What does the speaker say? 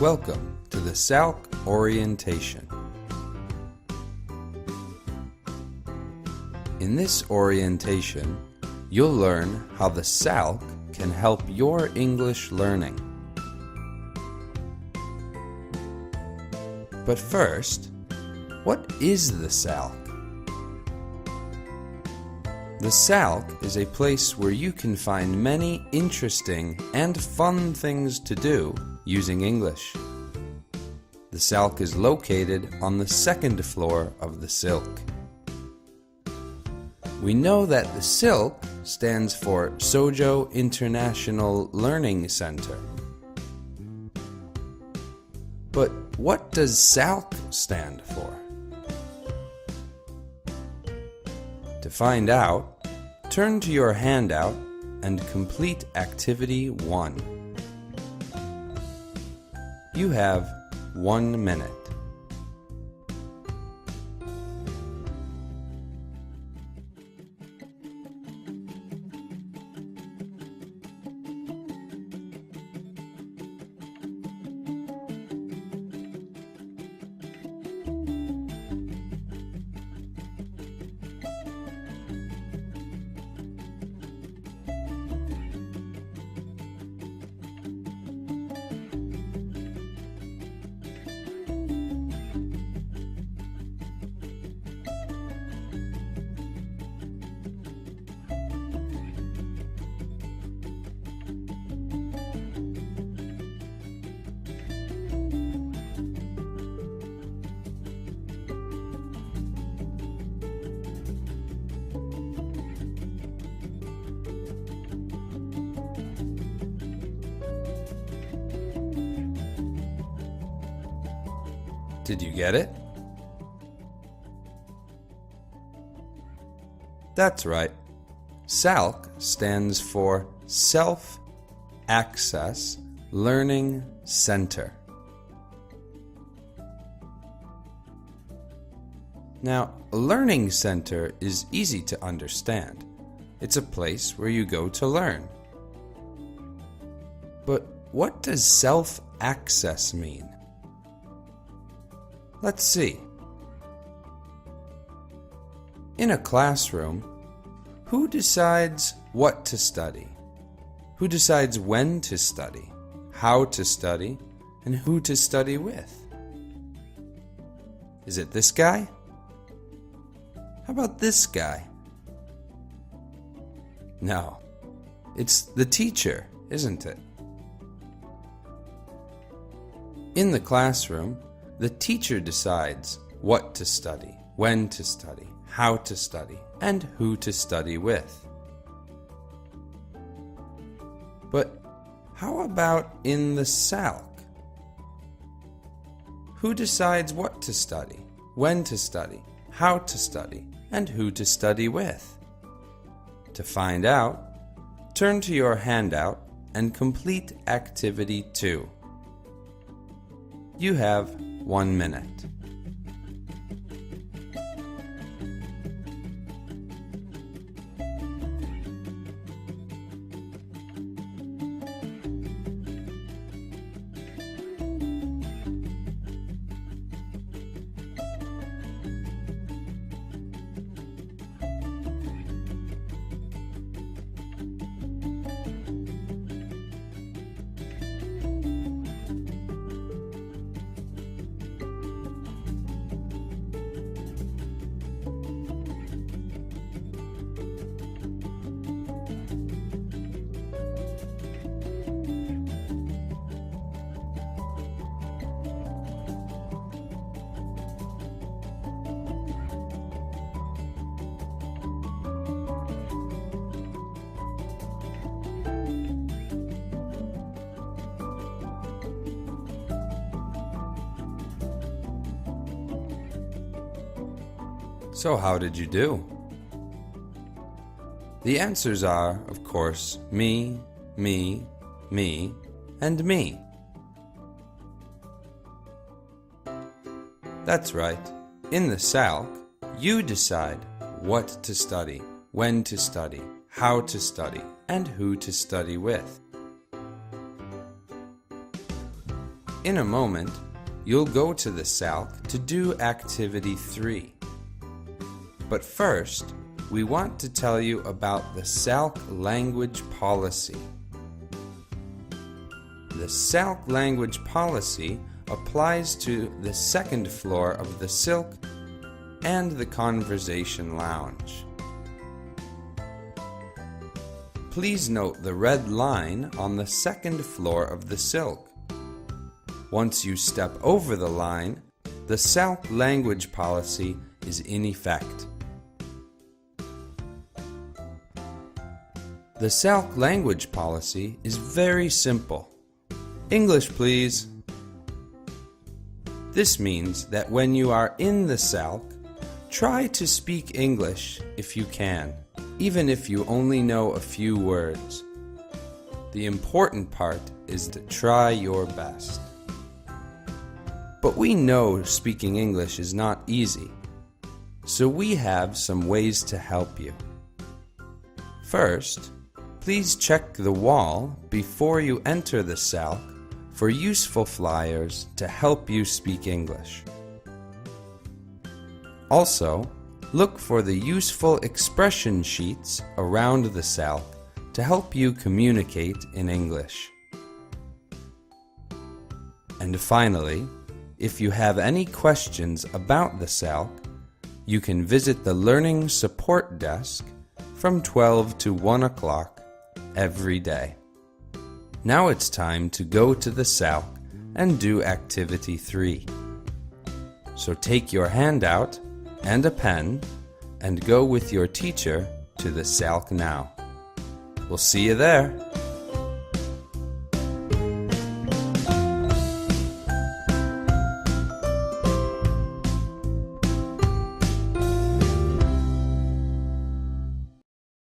Welcome to the SALC Orientation. In this orientation, you'll learn how the SALC can help your English learning. But first, what is the SALC? The SALC is a place where you can find many interesting and fun things to do using English. The SALC is located on the second floor of the SILC. We know that the SILC stands for Sojo International Learning Center. But what does SALC stand for? To find out, turn to your handout and complete Activity 1. You have 1 minute. Did you get it? That's right. SALC stands for Self-Access Learning Center. Now, a learning center is easy to understand. It's a place where you go to learn. But what does self-access mean? Let's see. In a classroom, who decides what to study? Who decides when to study, how to study, and who to study with? Is it this guy? How about this guy? No, it's the teacher, isn't it? In the classroom, the teacher decides what to study, when to study, how to study, and who to study with. But how about in the SALC? Who decides what to study, when to study, how to study, and who to study with? To find out, turn to your handout and complete Activity 2. You have 1 minute. So how did you do? The answers are, of course, me, me, me, and me. That's right. In the SALC, you decide what to study, when to study, how to study, and who to study with. In a moment, you'll go to the SALC to do Activity 3. But first, we want to tell you about the SALC Language Policy. The SALC Language Policy applies to the second floor of the SILC and the Conversation Lounge. Please note the red line on the second floor of the SILC. Once you step over the line, the SALC Language Policy is in effect. The SALC Language Policy is very simple. English, please. This means that when you are in the SALC, try to speak English if you can, even if you only know a few words. The important part is to try your best. But we know speaking English is not easy, so we have some ways to help you. First, please check the wall before you enter the SALC for useful flyers to help you speak English. Also, look for the useful expression sheets around the SALC to help you communicate in English. And finally, if you have any questions about the SALC, you can visit the Learning Support Desk from 12 to 1 o'clock every day. Now it's time to go to the SALC and do Activity 3. So take your handout and a pen and go with your teacher to the SALC now. We'll see you there.